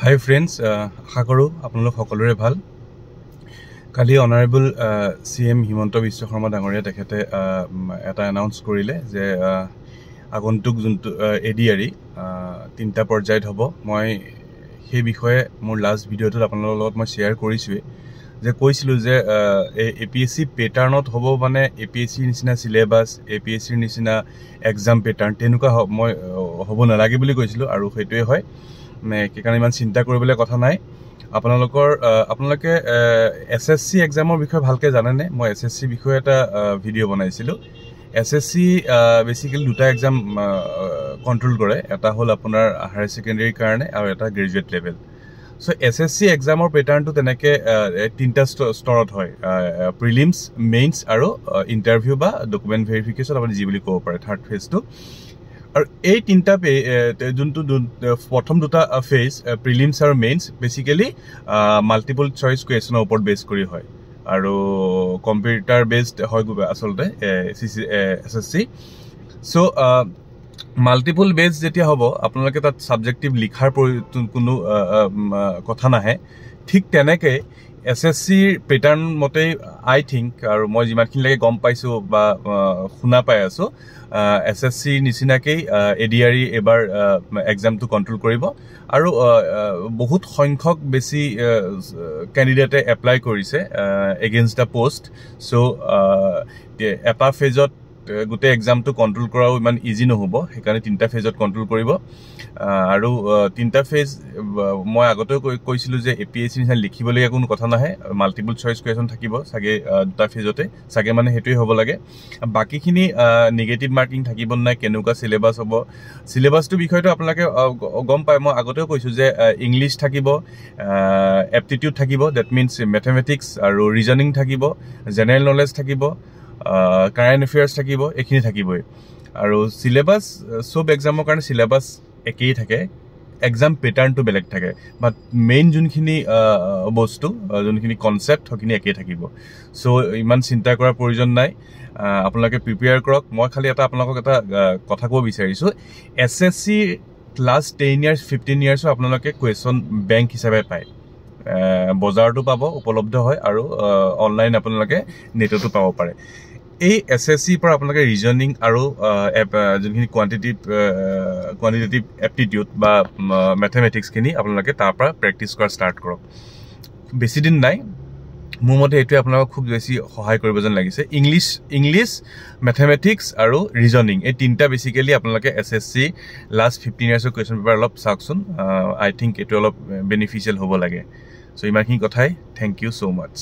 Hi friends, আশা কৰো আপোনালোক সকলোৰে ভাল। কালি অনাৰেবল CM হিমন্ত বিশ্ব শৰ্মা ডাঙৰীয়া তেখেতে এটা এনাউন্স কৰিলে যে আগন্তুক যোনটো ADRE তিনটা পৰ্যায়ত হ'ব। মই সেই বিষয়ে মোৰ লাষ্ট ভিডিঅ'টোত আপোনালোকৰ লগত মই শেয়াৰ কৰিছোৱে যে কৈছিলো যে APSC পেটাৰ্ণত হ'ব, মানে APSC নিচিনা সিলেবাস, APSC নিচিনা এক্সাম পেটাৰ্ণ তেনেকুৱা মই হ'ব নালাগে বুলি কৈছিলো, আৰু সেইটোৱে হয়। কাৰণ ইমান চিন্তা কৰিবলৈ কথা নাই। আপোনালোকে SSC এক্সামৰ বিষয়ে ভালকে জানেনে? মই SSC বিষয়ে এটা ভিডিঅ' বনাইছিলো। SSC বেসিক্যালি দুটা এক্সাম কন্ট্ৰোল কৰে, এটা হ'ল আপোনাৰ হায়াৰ সেকেন্ডাৰীৰ কাৰণে আৰু এটা গ্ৰেজুৱেট লেভেল। সো SSC এক্সামৰ পেটাৰ্ণটো তেনেকে তিনটা স্তৰত হয়, প্ৰিলিমছ, মেইনছ আৰু ইন্টাৰভিউ বা ডকুমেন্ট ভেৰিফিকেশ্যন, আপুনি যি বুলি ক'ব পাৰে থাৰ্ড ফেজটো। আৰু এই তিনটা যোনটো প্ৰথম দুটা ফেজ প্ৰিলিমছ আৰু মেইনছ বেসিক্যালি মাল্টিপল চইচ কুৱেশ্যনৰ ওপৰত বেছ কৰি হয়, আৰু কম্পিউটাৰ বেছড হয় আচলতে SSC। সো মাল্টিপল বেছ যেতিয়া হ'ব, আপোনালোকে তাত সাবজেক্টিভ লিখাৰ কোনো কথা নাহে। ঠিক তেনেকে SSCৰ পেটাৰ্ণ মতেই আই থিংক, আৰু মই যিমানখিনিলৈকে গম পাইছো বা শুনা পাই আছো, SSC নিচিনাকেই ADRE এবাৰ এক্সামটো কন্ট্ৰোল কৰিব, আৰু বহুত সংখ্যক বেছি কেণ্ডিডেটে এপ্লাই কৰিছে এগেইনষ্ট দ্য পোষ্ট। সো এটা ফেজত গোটেই এক্সামটো কন্ট্ৰোল কৰাও ইমান ইজি নহ'ব, সেইকাৰণে তিনটা ফেজত কন্ট্ৰোল কৰিব। আৰু তিনটা ফেজ মই আগতেও কৈছিলো যে APSC নিচিনা লিখিবলগীয়া কোনো কথা নাহে, মাল্টিপল চইচ কুৱেশ্যন থাকিব চাগে দুটা ফেজতে, চাগে মানে সেইটোৱে হ'ব লাগে। বাকীখিনি নিগেটিভ মাৰ্কিং থাকিব নাই, কেনেকুৱা সিলেবাস হ'ব, সিলেবাসটোৰ বিষয়টো আপোনালোকে গম পায়। মই আগতেও কৈছো যে ইংলিছ থাকিব, এপটিটিউড থাকিব, ডেট মিনছ মেথমেটিক্স আৰু ৰিজনিং থাকিব, জেনেৰেল নলেজ থাকিব, কাৰেণ্ট এফেয়াৰ্ছ থাকিব, এইখিনি থাকিবই। আৰু সিলেবাস সব এক্সামৰ কাৰণে সিলেবাস একেই থাকে, এক্সাম পেটাৰ্ণটো বেলেগ থাকে, বাট মেইন যোনখিনি বস্তু, যোনখিনি কনচেপ্ট, সেইখিনি একেই থাকিব। সো ইমান চিন্তা কৰাৰ প্ৰয়োজন নাই, আপোনালোকে প্ৰিপেয়াৰ কৰক। মই খালি আপোনালোকক এটা কথা ক'ব বিচাৰিছো, SSC লাষ্ট 10 years 15 years আপোনালোকে কুৱেশ্যন বেংক হিচাপে পায়, বজাৰতো পাব, উপলব্ধ হয়, আৰু অনলাইন আপোনালোকে নেটতো পাব পাৰে। এই SSCৰ পৰা আপোনালোকে ৰিজনিং আৰু যোনখিনি কোৱান্টিটেটিভ এপটিটিউড বা মেথমেটিক্সখিনি আপোনালোকে তাৰ পৰা প্ৰেক্টিছ কৰা ষ্টাৰ্ট কৰক। বেছি দিন নাই, মোৰ মতে এইটোৱে আপোনালোকক খুব বেছি সহায় কৰিব যেন লাগিছে। ইংলিছ, মেথমেটিক্স আৰু ৰিজনিং, এই তিনটা বেচিকেলি আপোনালোকে SSC লাষ্ট 15 yearsৰ কুৱেশ্যন পেপাৰ অলপ চাওকচোন। আই থিংক এইটো অলপ বেনিফিচিয়েল হ'ব লাগে। সো ইমানখিনি কথাই, থেংক ইউ ছ' মাছ।